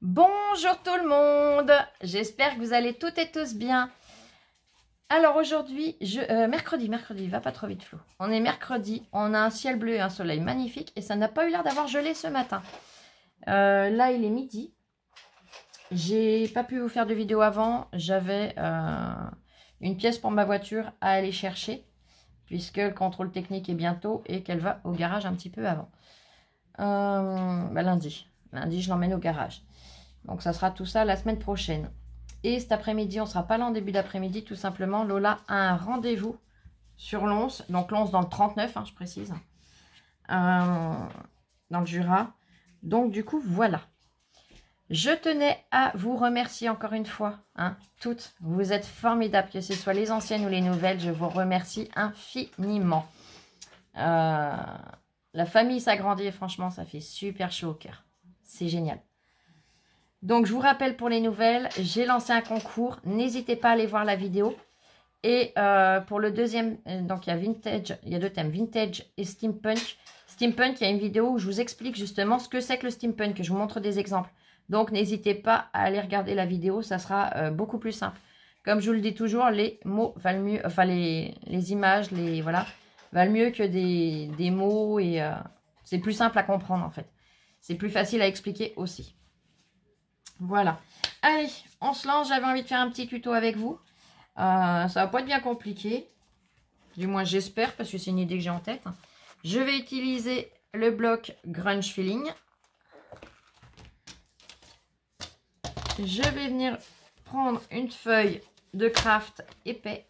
Bonjour tout le monde, j'espère que vous allez toutes et tous bien. Alors aujourd'hui, mercredi, va pas trop vite Flo. On est mercredi, on a un ciel bleu et un soleil magnifique et ça n'a pas eu l'air d'avoir gelé ce matin. Là il est midi, j'ai pas pu vous faire de vidéo avant, j'avais une pièce pour ma voiture à aller chercher puisque le contrôle technique est bientôt et qu'elle va au garage un petit peu avant. Lundi je l'emmène au garage. Donc, ça sera tout ça la semaine prochaine. Et cet après-midi, on ne sera pas là en début d'après-midi. Tout simplement, Lola a un rendez-vous sur l'Once. Donc, l'Once dans le 39, je précise. Dans le Jura. Donc, du coup, voilà. Je tenais à vous remercier encore une fois. Toutes, vous êtes formidables. Que ce soit les anciennes ou les nouvelles. Je vous remercie infiniment. La famille s'agrandit et franchement, ça fait super chaud au cœur. C'est génial. Donc, je vous rappelle pour les nouvelles, j'ai lancé un concours. N'hésitez pas à aller voir la vidéo. Et pour le deuxième, donc il y a Vintage, il y a deux thèmes, Vintage et Steampunk. Steampunk, il y a une vidéo où je vous explique justement ce que c'est que le Steampunk, que je vous montre des exemples. Donc, n'hésitez pas à aller regarder la vidéo, ça sera beaucoup plus simple. Comme je vous le dis toujours, les mots valent mieux, enfin les images, valent mieux que des mots et c'est plus simple à comprendre en fait. C'est plus facile à expliquer aussi. Voilà. Allez, on se lance. J'avais envie de faire un petit tuto avec vous. Ça va pas être bien compliqué. Du moins, j'espère, parce que c'est une idée que j'ai en tête. Je vais utiliser le bloc Grunge Feeling. Je vais venir prendre une feuille de craft épais.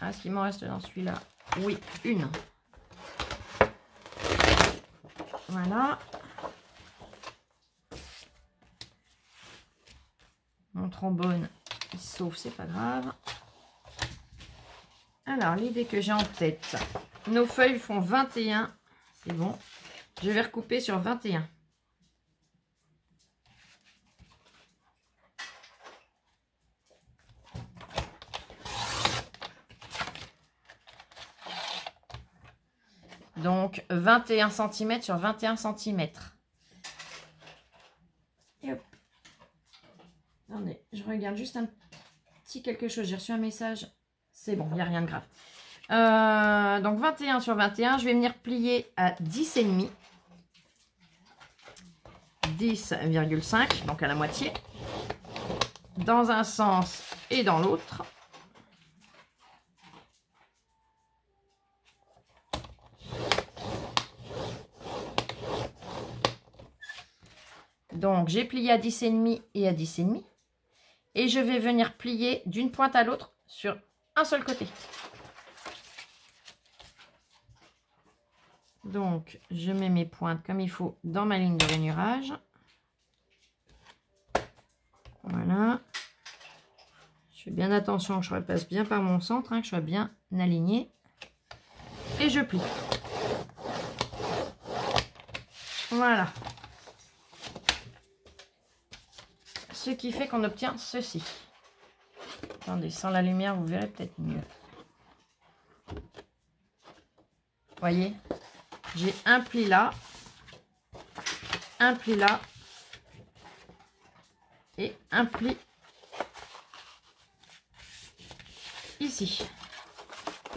Est-ce qu'il m'en reste dans celui-là? Oui, une. Voilà. Mon trombone, il sauve, c'est pas grave. Alors, l'idée que j'ai en tête, nos feuilles font 21, c'est bon. Je vais recouper sur 21. Donc, 21 cm sur 21 cm. Et hop. Attendez, je regarde juste un petit quelque chose. J'ai reçu un message. C'est bon, il n'y a rien de grave. Donc 21 sur 21, je vais venir plier à 10,5. 10,5, donc à la moitié. Dans un sens et dans l'autre. Donc j'ai plié à 10,5 et à 10,5. Et je vais venir plier d'une pointe à l'autre sur un seul côté. Donc, je mets mes pointes comme il faut dans ma ligne de rainurage. Voilà. Je fais bien attention que je repasse bien par mon centre, que je sois bien aligné. Et je plie. Voilà. Ce qui fait qu'on obtient ceci. Attendez, sans la lumière, vous verrez peut-être mieux. Voyez, j'ai un pli là et un pli ici.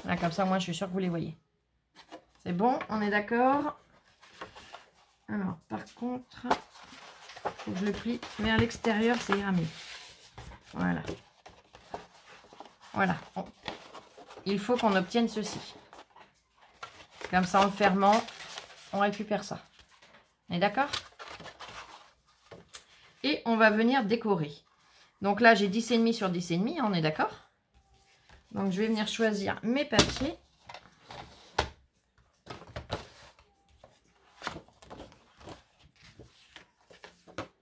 Là, comme ça, moi, je suis sûre que vous les voyez. C'est bon, on est d'accord? Alors, par contre, il faut que je le plie vers l'extérieur, ça ira mieux. Voilà. Voilà. Bon. Il faut qu'on obtienne ceci. Comme ça, en le fermant, on récupère ça. On est d'accord? Et on va venir décorer. Donc là, j'ai 10,5 sur 10,5, on est d'accord? Donc, je vais venir choisir mes papiers.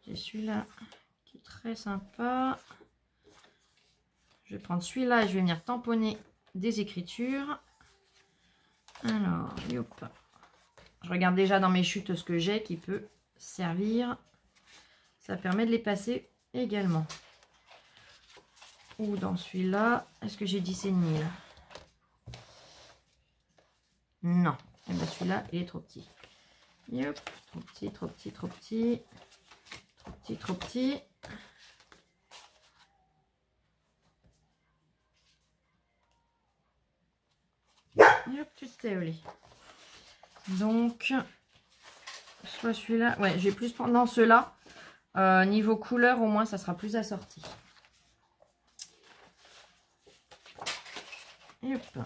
J'ai celui-là qui est très sympa. Je vais prendre celui-là et je vais venir tamponner des écritures. Alors, hop. Je regarde déjà dans mes chutes ce que j'ai qui peut servir. Ça permet de les passer également. Ou dans celui-là, est-ce que j'ai 10,5 là? Non. Et bien celui-là, il est trop petit. Hop, trop petit, trop petit, trop petit. Trop petit, trop petit. Et hop, tu t'es olé. Donc, soit celui-là. Ouais, j'ai plus prendre dans ceux-là. Niveau couleur, au moins, ça sera plus assorti. Et hop.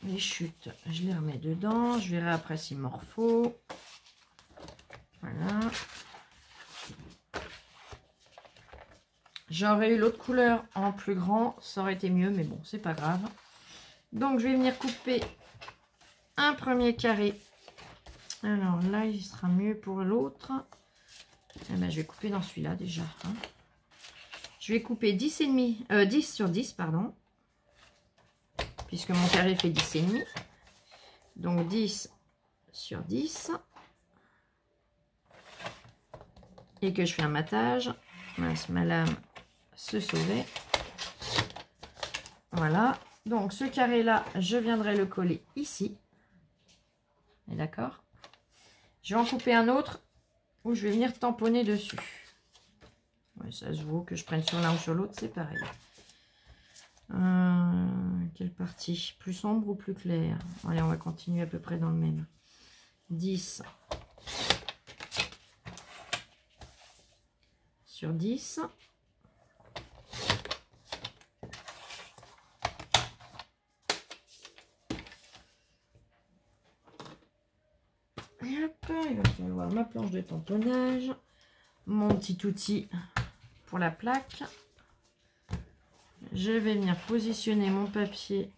Les chutes, je les remets dedans. Je verrai après s'il m'en faut. Voilà. J'aurais eu l'autre couleur en plus grand. Ça aurait été mieux, mais bon, c'est pas grave. Donc, je vais venir couper un premier carré. Alors là, il sera mieux pour l'autre. Eh ben, je vais couper dans celui-là déjà. Hein. Je vais couper 10 sur 10, pardon. Puisque mon carré fait 10,5. Donc 10 sur 10. Et que je fais un matage. Mince, ma lame se sauvait. Voilà. Donc ce carré-là, je viendrai le coller ici. D'accord. Je vais en couper un autre où je vais venir tamponner dessus. Ouais, ça se vaut que je prenne sur l'un ou sur l'autre, c'est pareil. Quelle partie? Plus sombre ou plus clair? Allez, on va continuer à peu près dans le même. 10 sur 10. Et hop, il va falloir ma planche de tamponnage, mon petit outil pour la plaque. Je vais venir positionner mon papier.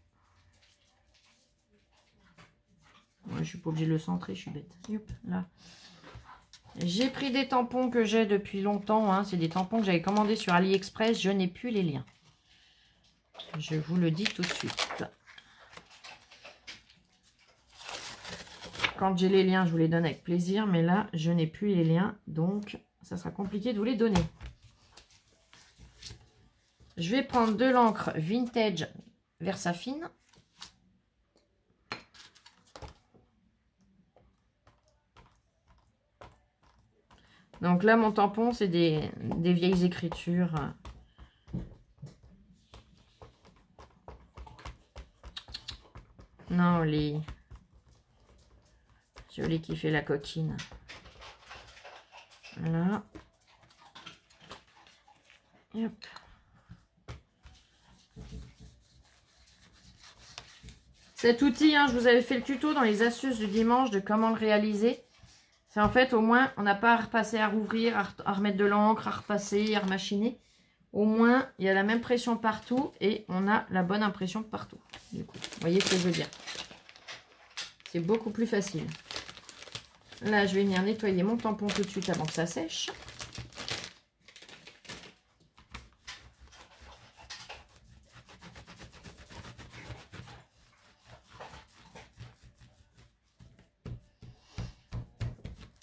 Ouais, je suis pas obligée de le centrer, je suis bête. Hop, là. J'ai pris des tampons que j'ai depuis longtemps. Hein. C'est des tampons que j'avais commandés sur AliExpress. Je n'ai plus les liens. Je vous le dis tout de suite. Quand j'ai les liens, je vous les donne avec plaisir. Mais là, je n'ai plus les liens. Donc, ça sera compliqué de vous les donner. Je vais prendre de l'encre vintage Versafine. Donc là, mon tampon, c'est des vieilles écritures. Non, les... Je l'ai kiffé la coquine. Voilà. Et hop. Cet outil, hein, je vous avais fait le tuto dans les astuces du dimanche de comment le réaliser. C'est en fait, au moins, on n'a pas à repasser, à rouvrir, à remettre de l'encre, à repasser, à remachiner. Au moins, il y a la même pression partout et on a la bonne impression partout. Du coup, vous voyez ce que je veux dire? C'est beaucoup plus facile. Là, je vais venir nettoyer mon tampon tout de suite avant que ça sèche.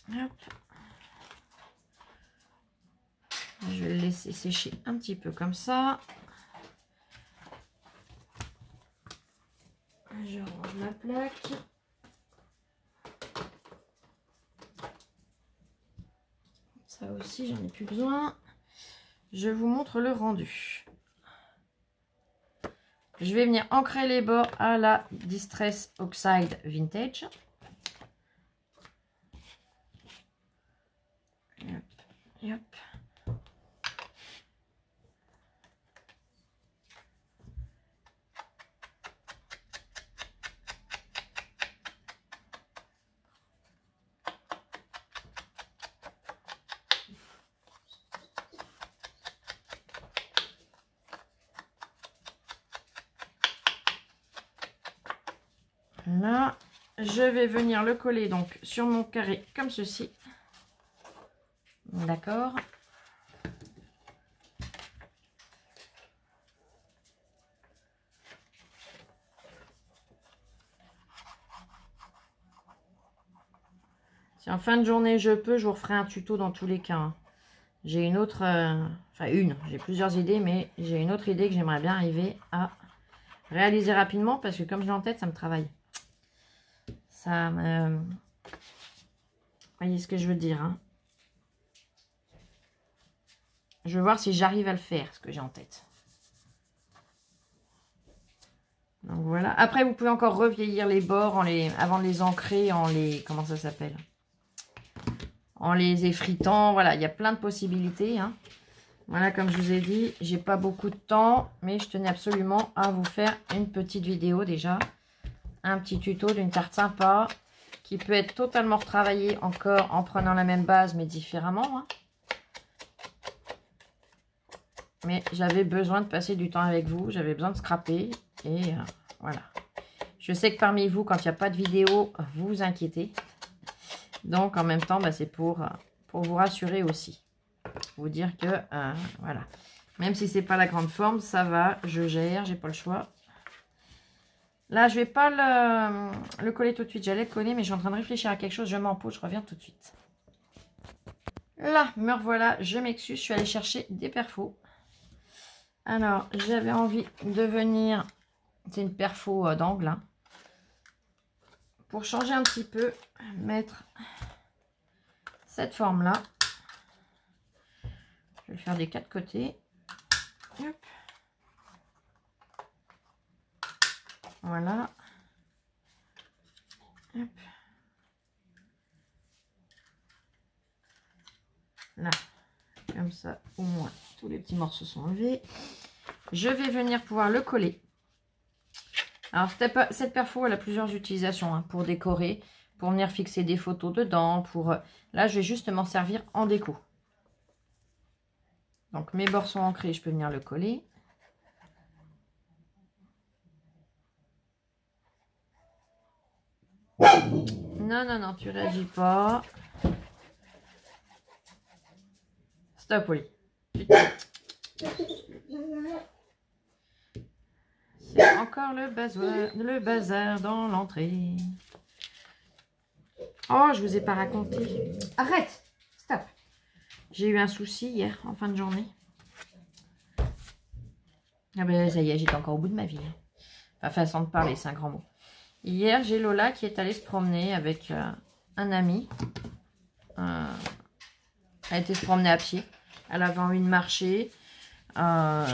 Hop. Je vais le laisser sécher un petit peu comme ça. Je range ma plaque. Ça aussi, j'en ai plus besoin. Je vous montre le rendu. Je vais venir ancrer les bords à la Distress Oxide Vintage. Et hop, et hop. Là, je vais venir le coller donc sur mon carré comme ceci. D'accord. Si en fin de journée je peux, je vous referai un tuto dans tous les cas. Hein. J'ai une autre, j'ai plusieurs idées, mais j'ai une autre idée que j'aimerais bien arriver à réaliser rapidement parce que comme je l'ai en tête, ça me travaille. Ça me... Vous voyez ce que je veux dire, hein. Je vais voir si j'arrive à le faire, ce que j'ai en tête. Donc voilà. Après, vous pouvez encore revieillir les bords avant de les ancrer en les... Comment ça s'appelle? En les effritant. Voilà, il y a plein de possibilités. Hein. Voilà, comme je vous ai dit, j'ai pas beaucoup de temps. Mais je tenais absolument à vous faire une petite vidéo déjà. Un petit tuto d'une tarte sympa. Qui peut être totalement retravaillée encore en prenant la même base mais différemment. Hein. Mais j'avais besoin de passer du temps avec vous. J'avais besoin de scraper. Et voilà. Je sais que parmi vous, quand il n'y a pas de vidéo, vous vous inquiétez. Donc, en même temps, bah, c'est pour vous rassurer aussi. Vous dire que, voilà. Même si c'est pas la grande forme, ça va. Je gère, j'ai pas le choix. Là, je vais pas le coller tout de suite. J'allais le coller, mais je suis en train de réfléchir à quelque chose. Je m'en pose, je reviens tout de suite. Là, me revoilà. Je m'excuse, je suis allée chercher des perfos. Alors, j'avais envie de venir... C'est une perfo d'angle. Hein. Pour changer un petit peu, mettre cette forme-là. Je vais le faire des 4 côtés. Hop. Voilà. Hop. Là. Comme ça, au moins, tous les petits morceaux sont enlevés. Je vais venir pouvoir le coller. Alors, cette perfo, elle a plusieurs utilisations hein, pour décorer, pour venir fixer des photos dedans. Là, je vais juste m'en servir en déco. Donc, mes bords sont ancrés, je peux venir le coller. Non, non, non, tu réagis pas. Stop, Oli. C'est encore le bazar dans l'entrée. Oh, je vous ai pas raconté. Arrête! Stop! J'ai eu un souci hier, en fin de journée. Ah ben, ça y est, j'étais encore au bout de ma vie. Enfin, façon de parler, c'est un grand mot. Hier, j'ai Lola qui est allée se promener avec un ami. Elle a été se promener à pied. Elle avait envie de marcher.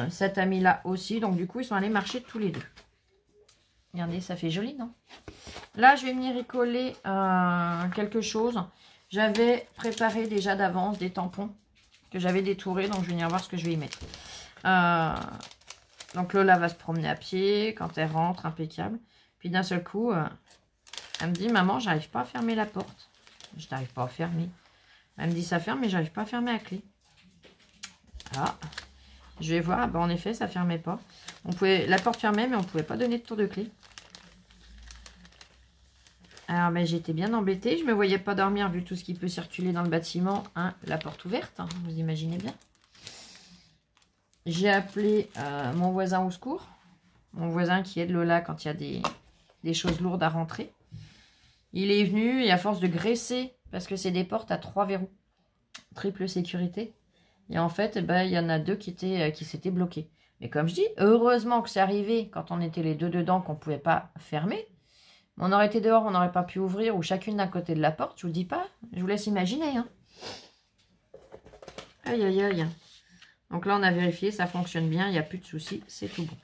Cet ami-là aussi. Donc, du coup, ils sont allés marcher tous les deux. Regardez, ça fait joli, non? Là, je vais venir y coller quelque chose. J'avais préparé déjà d'avance des tampons que j'avais détourés. Donc, je vais venir voir ce que je vais y mettre. Donc, Lola va se promener à pied. Quand elle rentre, impeccable. Puis, d'un seul coup, elle me dit, maman, j'arrive pas à fermer la porte. Je n'arrive pas à fermer. Elle me dit, ça ferme, mais j'arrive pas à fermer à clé. Ah, je vais voir. Ben, en effet, ça fermait pas. La porte fermait, mais on pouvait pas donner de tour de clé. Alors, ben, j'étais bien embêtée. Je me voyais pas dormir vu tout ce qui peut circuler dans le bâtiment. Hein, la porte ouverte, hein, vous imaginez bien. J'ai appelé mon voisin au secours. Mon voisin qui aide Lola quand il y a des choses lourdes à rentrer. Il est venu et à force de graisser, parce que c'est des portes à 3 verrous. Triple sécurité. Et en fait, ben, il y en a 2 qui s'étaient bloqués. Mais comme je dis, heureusement que c'est arrivé quand on était les 2 dedans, qu'on ne pouvait pas fermer. On aurait été dehors, on n'aurait pas pu ouvrir, ou chacune d'un côté de la porte, je vous dis pas. Je vous laisse imaginer. Hein. Aïe, aïe, aïe. Donc là, on a vérifié, ça fonctionne bien, il n'y a plus de soucis, c'est tout bon.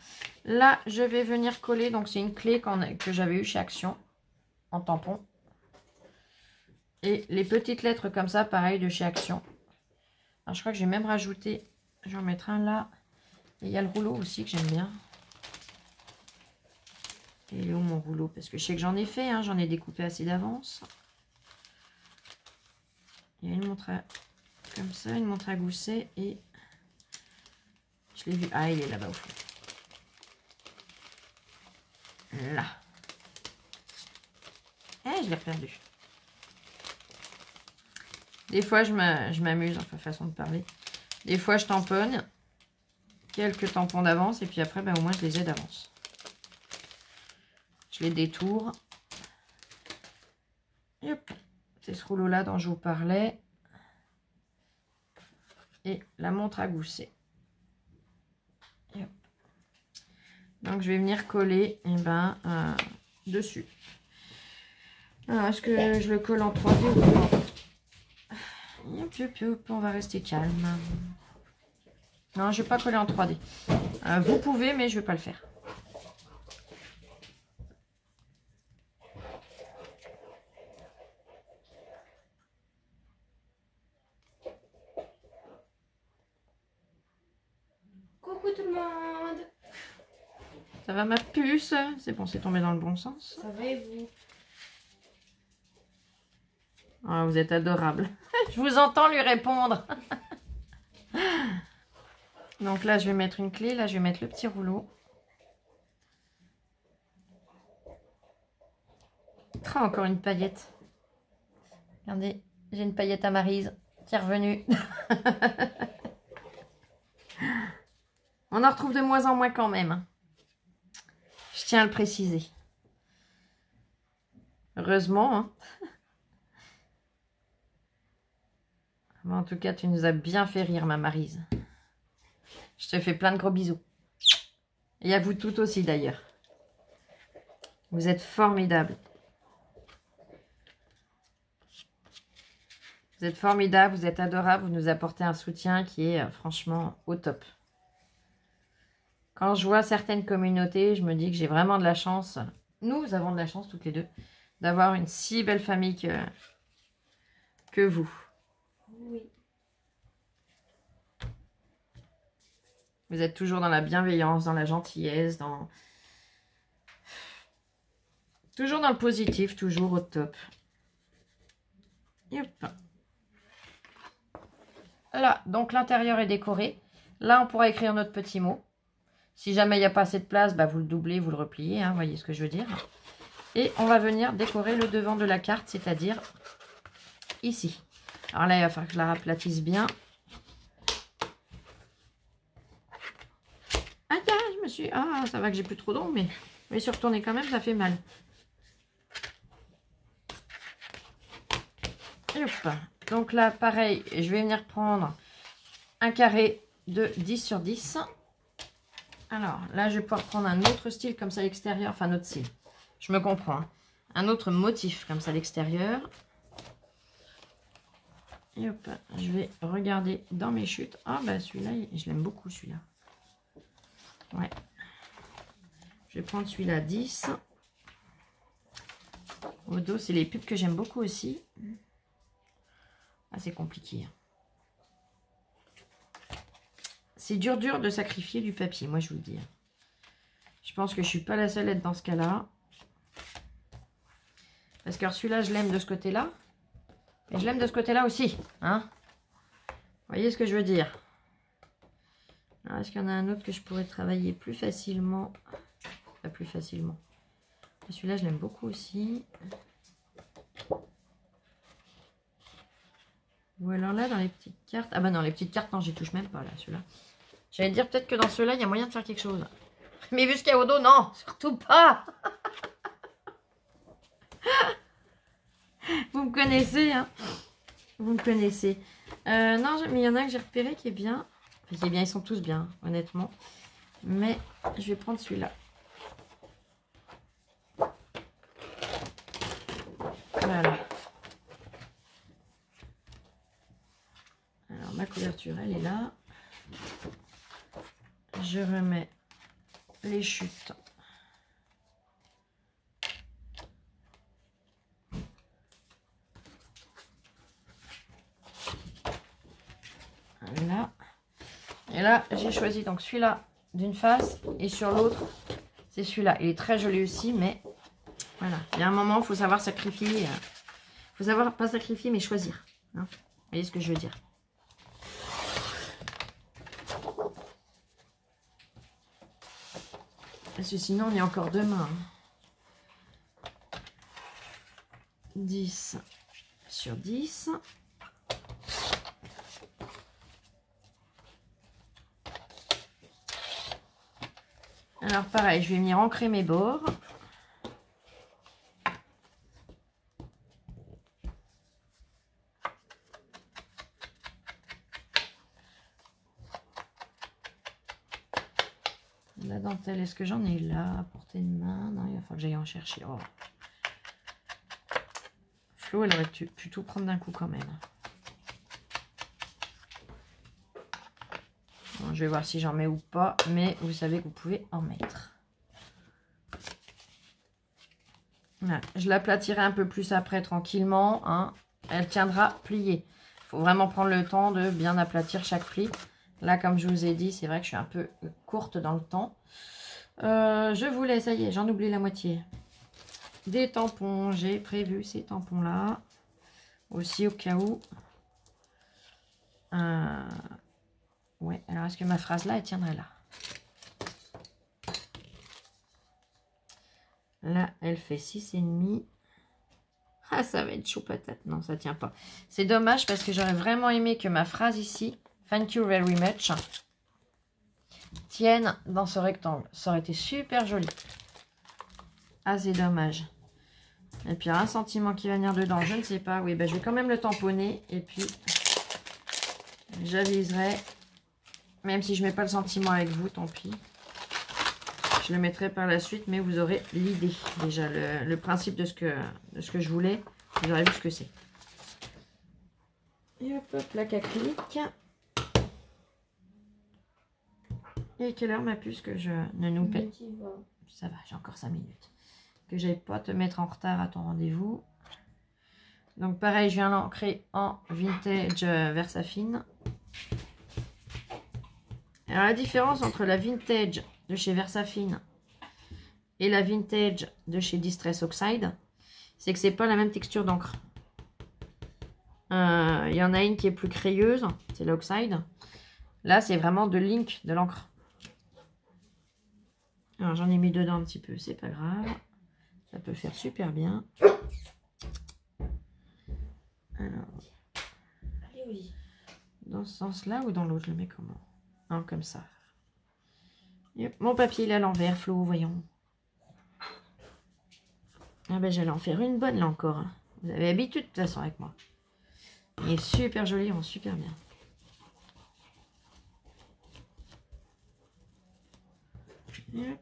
Là, je vais venir coller, donc c'est une clé que j'avais eue chez Action, en tampon. Et les petites lettres comme ça, pareil, de chez Action. Alors, je crois que j'ai même rajouté, je vais en mettre un là. Et il y a le rouleau aussi que j'aime bien. Et il est où mon rouleau? Parce que je sais que j'en ai fait, hein, j'en ai découpé assez d'avance. Il y a une montre comme ça, une montre à gousset et... Je l'ai vu. Ah, il est là-bas au fond. Là. Eh, je l'ai perdu. Des fois, je m'amuse, enfin, façon de parler. Des fois, je tamponne. Quelques tampons d'avance. Et puis après, ben, au moins, je les ai d'avance. Je les détourne. C'est ce rouleau-là dont je vous parlais. Et la montre à gousset. Donc, je vais venir coller dessus. Est-ce que je le colle en 3D ou pas? On va rester calme. Non, je vais pas coller en 3D. Vous pouvez, mais je vais pas le faire. Coucou tout le monde. Ça va ma puce? C'est bon, c'est tombé dans le bon sens. Ça va et vous? Ah, vous êtes adorable. Je vous entends lui répondre. Donc là, je vais mettre une clé. Là, je vais mettre le petit rouleau. Ah, encore une paillette. Regardez, j'ai une paillette à Maryse qui est revenue. On en retrouve de moins en moins quand même. Je tiens à le préciser. Heureusement. Hein. En tout cas, tu nous as bien fait rire, ma Maryse. Je te fais plein de gros bisous. Et à vous toutes aussi, d'ailleurs. Vous êtes formidables. Vous êtes formidables, vous êtes adorables. Vous nous apportez un soutien qui est franchement au top. Quand je vois certaines communautés, je me dis que j'ai vraiment de la chance. Nous avons de la chance, toutes les deux, d'avoir une si belle famille que vous. Oui. Vous êtes toujours dans la bienveillance, dans la gentillesse, toujours dans le positif, toujours au top. Et hop. Là, donc l'intérieur est décoré. Là, on pourra écrire notre petit mot. Si jamais il n'y a pas assez de place, bah, vous le doublez, vous le repliez. Hein, vous voyez ce que je veux dire. Et on va venir décorer le devant de la carte, c'est-à-dire ici. Alors là, il va falloir que je la raplatisse bien. Aïe, je me suis... Ah, ça va que j'ai plus trop d'ongles, mais je vais se retourner quand même, ça fait mal. Et hop. Donc là, pareil, je vais venir prendre un carré de 10 sur 10. Alors, là, je vais pouvoir prendre un autre style comme ça à l'extérieur. Enfin, un autre style. Je me comprends. Hein. Un autre motif comme ça à l'extérieur. Et hop, je vais regarder dans mes chutes. Ah, bah celui-là, je l'aime beaucoup, celui-là. Ouais. Je vais prendre celui-là 10. Au dos, c'est les pubs que j'aime beaucoup aussi. Ah, c'est compliqué. C'est dur de sacrifier du papier, moi je vous le dis. Je pense que je suis pas la seule à être dans ce cas-là. Parce que celui-là, je l'aime de ce côté-là. Et je l'aime de ce côté-là aussi. Hein, vous voyez ce que je veux dire? Est-ce qu'il y en a un autre que je pourrais travailler plus facilement? Pas plus facilement. Celui-là, je l'aime beaucoup aussi. Ou alors là, dans les petites cartes... Ah bah non, les petites cartes, non, j'y touche même pas là, celui-là. J'allais dire peut-être que dans ceux-là, il y a moyen de faire quelque chose. Mais vu ce qu'il y a au dos, non, surtout pas. Vous me connaissez, hein. Vous me connaissez. Non, mais il y en a que j'ai repéré qui est bien. Enfin, qui est bien, ils sont tous bien, honnêtement. Mais je vais prendre celui-là. Voilà. Alors, ma couverture, elle est là. Je remets les chutes. Là. Et là, j'ai choisi donc celui-là d'une face et sur l'autre, c'est celui-là. Il est très joli aussi, mais voilà. Il y a un moment, il faut savoir sacrifier. Il faut savoir pas sacrifier, mais choisir. Hein, vous voyez ce que je veux dire? Parce que sinon, on est encore demain. 10 sur 10. Alors pareil, je vais venir ancrer mes bords. La dentelle, est-ce que j'en ai là à portée de main? Non, il va falloir que j'aille en chercher. Oh. Flo, elle aurait pu tout prendre d'un coup quand même. Bon, je vais voir si j'en mets ou pas, mais vous savez que vous pouvez en mettre. Voilà. Je l'aplatirai un peu plus après tranquillement, hein. Elle tiendra pliée. Il faut vraiment prendre le temps de bien aplatir chaque pli. Là, comme je vous ai dit, c'est vrai que je suis un peu courte dans le temps. Je voulais, ça y est, j'en oublie la moitié. Des tampons, j'ai prévu ces tampons-là. Aussi au cas où. Ouais, alors est-ce que ma phrase là, elle tiendrait là? Là, elle fait 6,5. Ah, ça va être chaud patate. Non, ça tient pas. C'est dommage parce que j'aurais vraiment aimé que ma phrase ici, thank you very much, tienne dans ce rectangle. Ça aurait été super joli. Ah, c'est dommage. Et puis, il y a un sentiment qui va venir dedans. Je ne sais pas. Oui, ben, je vais quand même le tamponner. Et puis, j'aviserai. Même si je ne mets pas le sentiment avec vous, tant pis. Je le mettrai par la suite, mais vous aurez l'idée. Déjà, le principe de ce que je voulais. Vous aurez vu ce que c'est. Et hop, hop, plaque acrylique. Et quelle heure ma puce que je ne nous pète? Ça va, j'ai encore 5 minutes. Que j'aille pas te mettre en retard à ton rendez-vous. Donc pareil, je viens l'ancrer en vintage Versafine. Alors la différence entre la vintage de chez Versafine et la vintage de chez Distress Oxide, c'est que c'est pas la même texture d'encre. Il y en a une qui est plus crayeuse, c'est l'Oxide. Là, c'est vraiment de l'ink, de l'encre. Alors j'en ai mis dedans un petit peu, c'est pas grave. Ça peut faire super bien. Alors, dans ce sens-là ou dans l'autre, je le mets comment? Non, comme ça. Yep. Mon papier, il est à l'envers, Flo, voyons. Ah ben, j'allais en faire une bonne, là, encore. Hein. Vous avez l'habitude, de toute façon, avec moi. Il est super joli, il rend super bien. Yep.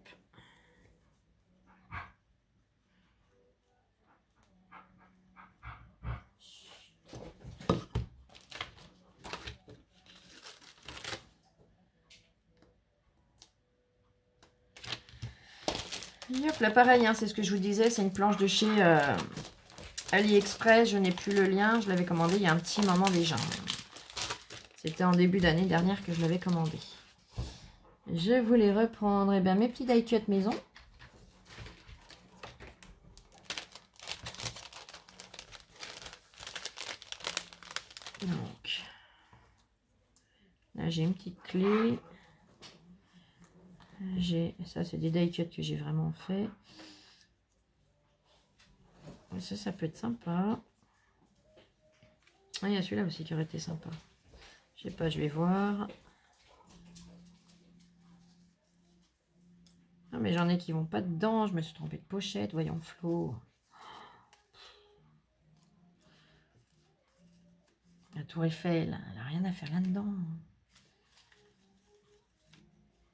Hop, là pareil, hein, c'est ce que je vous disais, c'est une planche de chez AliExpress, je n'ai plus le lien, je l'avais commandé il y a un petit moment déjà. C'était en début d'année dernière que je l'avais commandé. Je voulais reprendre eh bien, mes petits die cut maison. Donc, là j'ai une petite clé. Ça c'est des die cut que j'ai vraiment fait. Ça peut être sympa. Ah, il y a celui-là aussi qui aurait été sympa. Je sais pas, je vais voir. Ah, mais j'en ai qui vont pas dedans. Je me suis trompée de pochette. Voyons, Flo. La tour Eiffel, elle n'a rien à faire là-dedans.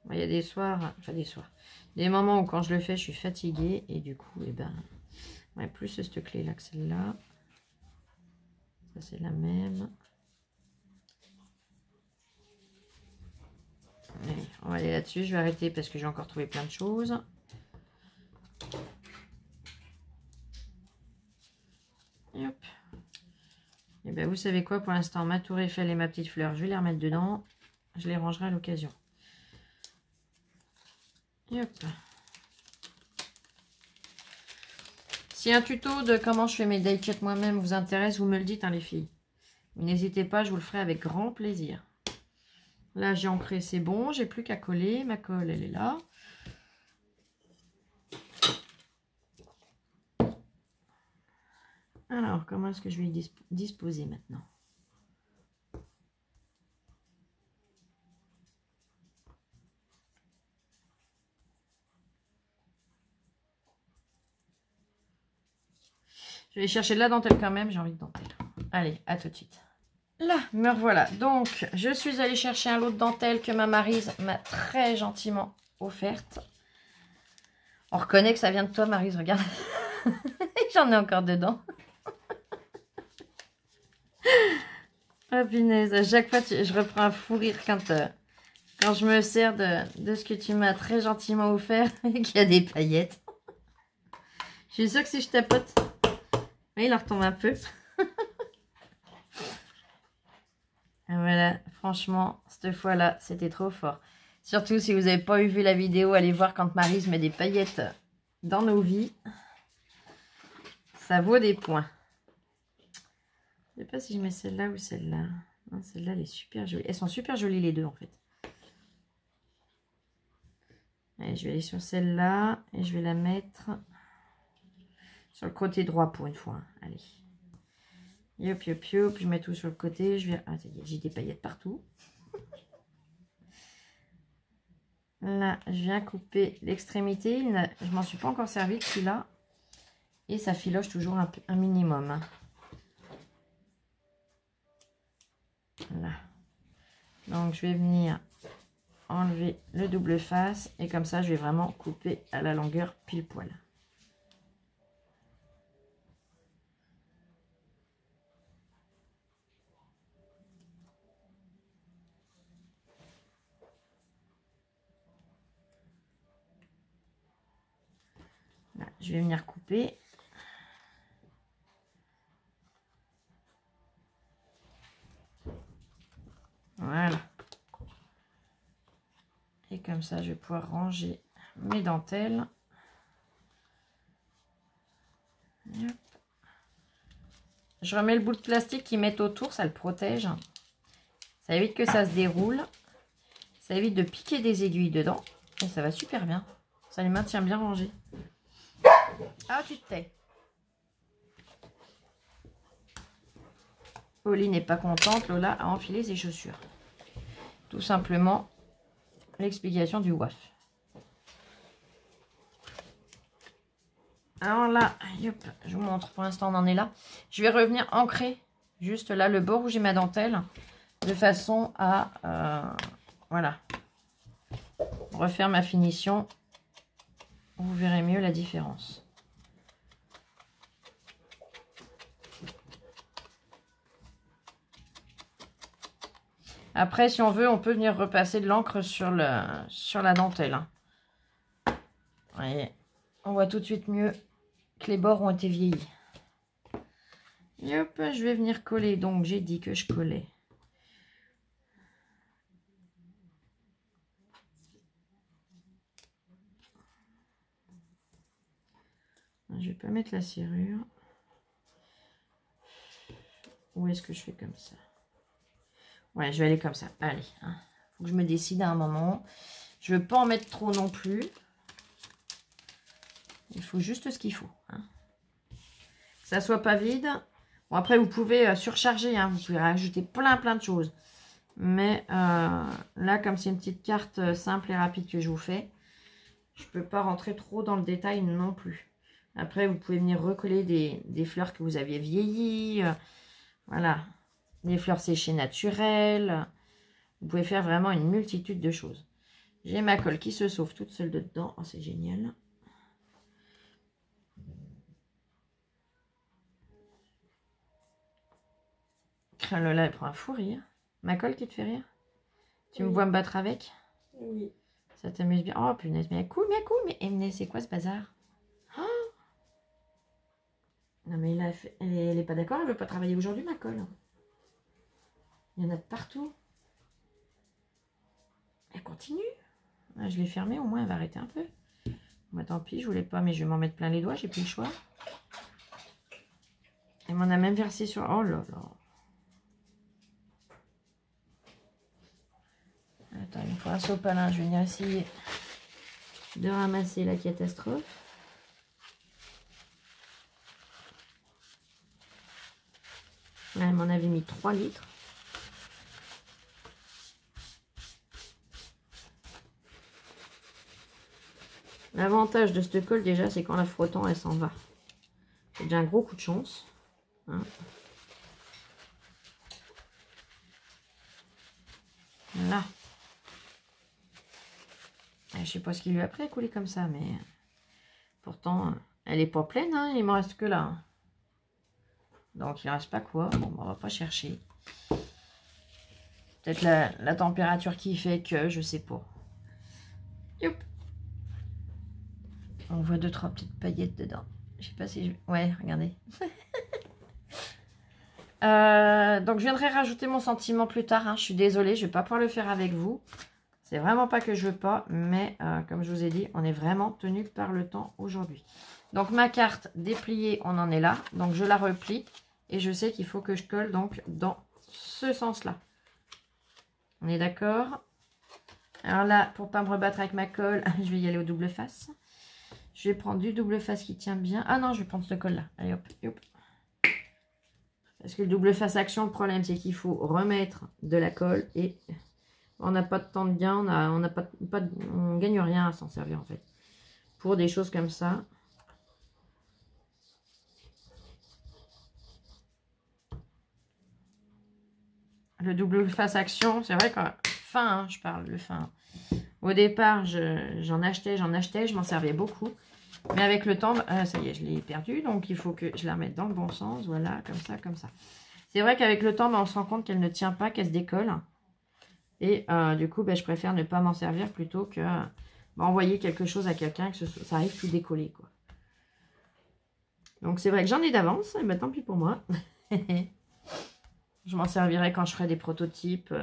Il y a des soirs, enfin des soirs, des moments où quand je le fais, je suis fatiguée. Et du coup, eh ben, ouais, plus cette clé-là que celle-là. Ça, c'est la même. Allez, on va aller là-dessus. Je vais arrêter parce que j'ai encore trouvé plein de choses. Et hop. Et bien, vous savez quoi, pour l'instant, ma tour Eiffel et ma petite fleur, je vais les remettre dedans. Je les rangerai à l'occasion. Et hop. Si un tuto de comment je fais mes die cut moi-même vous intéresse, vous me le dites, hein, les filles. N'hésitez pas, je vous le ferai avec grand plaisir. Là, j'ai ancré, c'est bon. J'ai plus qu'à coller. Ma colle, elle est là. Alors, comment est-ce que je vais disposer maintenant? Je vais chercher de la dentelle quand même. J'ai envie de dentelle. Allez, à tout de suite. Là, me revoilà. Donc, je suis allée chercher un lot de dentelle que ma Maryse m'a très gentiment offerte. On reconnaît que ça vient de toi, Maryse, regarde. J'en ai encore dedans. Ah, punaise, à chaque fois, je reprends un fou rire quand Quand je me sers de ce que tu m'as très gentiment offert et qu'il y a des paillettes. Je suis sûre que si je tapote, oui, il en retombe un peu. Voilà, franchement, cette fois-là, c'était trop fort. Surtout si vous n'avez pas vu la vidéo, allez voir quand Maryse met des paillettes dans nos vies. Ça vaut des points. Je ne sais pas si je mets celle-là ou celle-là. Celle-là, elle est super jolie. Elles sont super jolies les deux, en fait. Allez, je vais aller sur celle-là et je vais la mettre sur le côté droit pour une fois. Allez. Yop, yop, yop. Je mets tout sur le côté. Je vais... Ah, j'ai des paillettes partout. Là, je viens couper l'extrémité. Je m'en suis pas encore servi de celui-là. Et ça filoche toujours un minimum. Là. Donc, je vais venir enlever le double face. Et comme ça, je vais vraiment couper à la longueur pile poil. Là, je vais venir couper. Voilà. Et comme ça, je vais pouvoir ranger mes dentelles. Hop. Je remets le bout de plastique qu'ils mettent autour, ça le protège. Ça évite que ça se déroule. Ça évite de piquer des aiguilles dedans. Et ça va super bien. Ça les maintient bien rangés. Ah, tu te tais. Oli n'est pas contente. Lola a enfilé ses chaussures. Tout simplement, l'explication du WAF. Alors là, hop, je vous montre. Pour l'instant, on en est là. Je vais revenir ancrer juste là le bord où j'ai ma dentelle. De façon à... voilà. Refaire ma finition. Vous verrez mieux la différence. Après, si on veut, on peut venir repasser de l'encre sur la dentelle. Vous voyez, on voit tout de suite mieux que les bords ont été vieillis. Et hop, je vais venir coller. Donc, j'ai dit que je collais. Je vais pas mettre la serrure. Ou est-ce que je fais comme ça? Ouais, je vais aller comme ça. Allez, hein. Faut que je me décide à un moment. Je veux pas en mettre trop non plus. Il faut juste ce qu'il faut. Hein. Que ça soit pas vide. Bon, après, vous pouvez surcharger. Hein. Vous pouvez rajouter plein de choses. Mais là, comme c'est une petite carte simple et rapide que je vous fais, je peux pas rentrer trop dans le détail non plus. Après, vous pouvez venir recoller des fleurs que vous aviez vieillies. Voilà. Des fleurs séchées naturelles. Vous pouvez faire vraiment une multitude de choses. J'ai ma colle qui se sauve toute seule dedans. Oh, c'est génial. Lola, elle prend un fou rire. Ma colle qui te fait rire? Tu me vois me battre avec? Oui. Ça t'amuse bien? Oh, punaise, mais mais c'est quoi ce bazar? Oh, non, mais là, elle est pas d'accord, elle veut pas travailler aujourd'hui, ma colle. Il y en a de partout. Elle continue. Ah, je l'ai fermée, au moins elle va arrêter un peu. Bah, tant pis, je voulais pas, mais je vais m'en mettre plein les doigts, j'ai plus le choix. Elle m'en a même versé sur... Oh là là. Attends, il me faut un sopalin. Je vais venir essayer de ramasser la catastrophe. Là, elle m'en avait mis 3 litres. L'avantage de cette colle, déjà, c'est qu'en la frottant, elle s'en va. C'est déjà un gros coup de chance. Hein. Voilà. Je sais pas ce qu'il lui a pris à couler comme ça, mais pourtant, elle est pas pleine, hein, il m'en reste que là. Donc, il ne reste pas quoi. Bon, on va pas chercher. Peut-être la température qui fait que, je sais pas. Youp. On voit 2-3 petites paillettes dedans. Je sais pas si je... Ouais, regardez. Donc je viendrai rajouter mon sentiment plus tard. Hein. Je suis désolée, je vais pas pouvoir le faire avec vous. C'est vraiment pas que je veux pas, mais comme je vous ai dit, on est vraiment tenu par le temps aujourd'hui. Donc ma carte dépliée, on en est là. Donc je la replie et je sais qu'il faut que je colle donc dans ce sens-là. On est d'accord? Alors là, pour pas me rebattre avec ma colle, je vais y aller au double face. Je vais prendre du double face qui tient bien. Ah non, je vais prendre ce col-là. Allez hop, hop. Parce que le double face action, le problème, c'est qu'il faut remettre de la colle et on n'a pas de temps de gain, on gagne rien à s'en servir en fait. Pour des choses comme ça. Le double face action, c'est vrai que fin, hein, je parle le fin. Au départ, j'en achetais, je m'en servais beaucoup. Mais avec le temps, ça y est, je l'ai perdu. Donc, il faut que je la remette dans le bon sens. Voilà, comme ça, comme ça. C'est vrai qu'avec le temps, on se rend compte qu'elle ne tient pas, qu'elle se décolle. Et du coup, je préfère ne pas m'en servir plutôt que envoyer quelque chose à quelqu'un, que ça arrive tout décollé, quoi. Donc, c'est vrai que j'en ai d'avance. Et tant pis pour moi. Je m'en servirai quand je ferai des prototypes.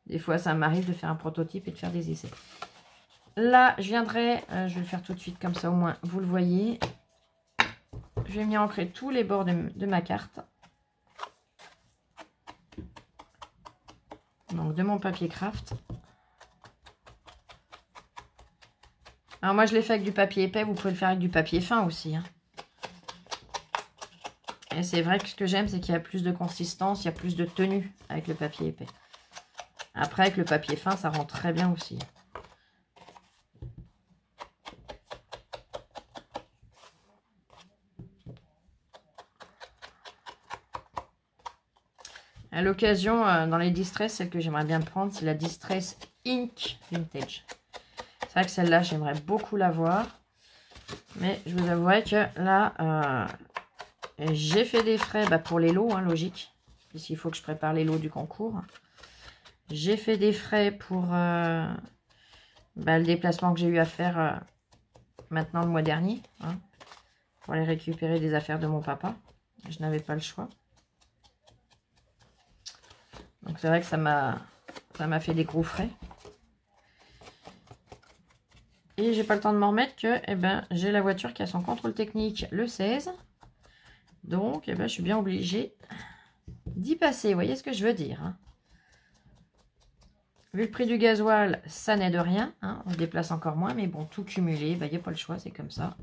Des fois, ça m'arrive de faire un prototype et de faire des essais. Là, je viendrai, je vais le faire tout de suite, comme ça au moins vous le voyez. Je vais venir ancrer tous les bords de ma carte. Donc de mon papier craft. Alors moi je l'ai fait avec du papier épais, vous pouvez le faire avec du papier fin aussi. Hein. Et c'est vrai que ce que j'aime, c'est qu'il y a plus de consistance, il y a plus de tenue avec le papier épais. Après, avec le papier fin, ça rend très bien aussi. À l'occasion, dans les Distress, celle que j'aimerais bien prendre, c'est la Distress Ink Vintage. C'est vrai que celle-là, j'aimerais beaucoup l'avoir. Mais je vous avouerai que là, j'ai fait des frais pour les lots, hein, logique. Puisqu'il faut que je prépare les lots du concours. J'ai fait des frais pour le déplacement que j'ai eu à faire maintenant le mois dernier. Hein, pour aller récupérer des affaires de mon papa. Je n'avais pas le choix. Donc c'est vrai que ça m'a fait des gros frais. Et j'ai pas le temps de m'en remettre que j'ai la voiture qui a son contrôle technique le 16. Donc je suis bien obligée d'y passer. Vous voyez ce que je veux dire, hein. Vu le prix du gasoil, ça n'aide rien. Hein, on se déplace encore moins. Mais bon, tout cumulé, il n'y a pas le choix, c'est comme ça.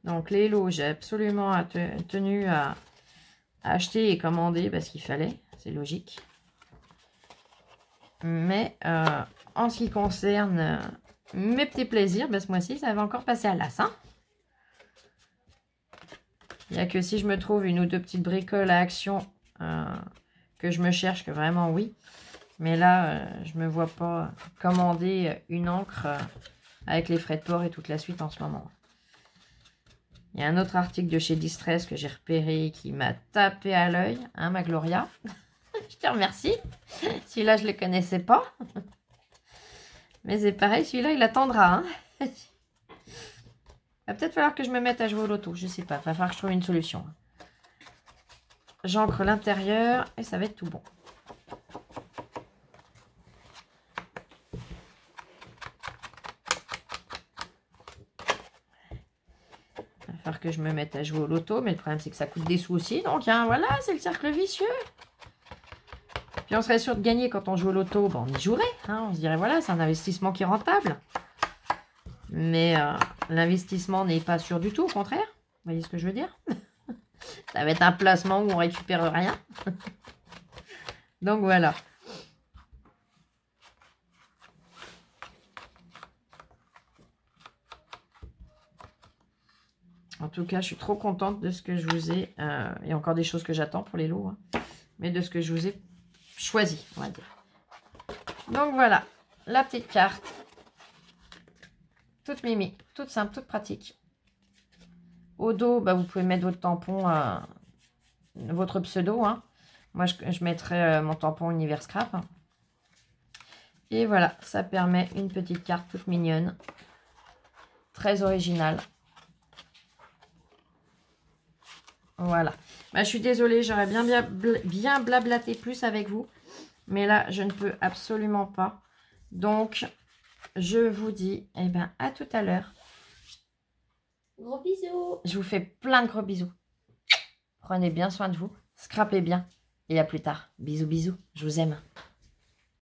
Donc les lots, j'ai absolument tenu à acheter et commander parce qu'il fallait, c'est logique. Mais en ce qui concerne mes petits plaisirs, ce mois-ci, ça va encore passer à l'as. Hein. Il n'y a que si je me trouve une ou deux petites bricoles à action que je me cherche, que vraiment oui. Mais là, je ne me vois pas commander une encre avec les frais de port et toute la suite en ce moment. Il y a un autre article de chez Distress que j'ai repéré qui m'a tapé à l'œil, hein, ma Gloria. Je te remercie. Celui-là, je ne le connaissais pas. Mais c'est pareil, celui-là, il attendra. Hein. Il va peut-être falloir que je me mette à jouer au loto. Je ne sais pas, il va falloir que je trouve une solution. J'encre l'intérieur et ça va être tout bon. Il va falloir que je me mette à jouer au loto, mais le problème c'est que ça coûte des sous aussi. Donc hein, voilà, c'est le cercle vicieux. Puis on serait sûr de gagner quand on joue au loto, on y jouerait. Hein, on se dirait voilà, c'est un investissement qui est rentable. Mais l'investissement n'est pas sûr du tout, au contraire. Vous voyez ce que je veux dire? Ça va être un placement où on récupère rien. Donc voilà. En tout cas, je suis trop contente de ce que je vous ai... il y a encore des choses que j'attends pour les lots. Hein, mais de ce que je vous ai choisi, on va dire. Donc voilà, la petite carte. toute mimi, toute simple, toute pratique. Au dos, bah, vous pouvez mettre votre tampon, votre pseudo. Hein. Moi, je mettrai mon tampon Univers Scrap. Et voilà, ça permet une petite carte toute mignonne. Très originale. Voilà. Bah, je suis désolée, j'aurais bien blablaté plus avec vous. Mais là, je ne peux absolument pas. Donc, je vous dis à tout à l'heure. Gros bisous. Je vous fais plein de gros bisous. Prenez bien soin de vous. Scrapez bien. Et à plus tard. Bisous, bisous. Je vous aime.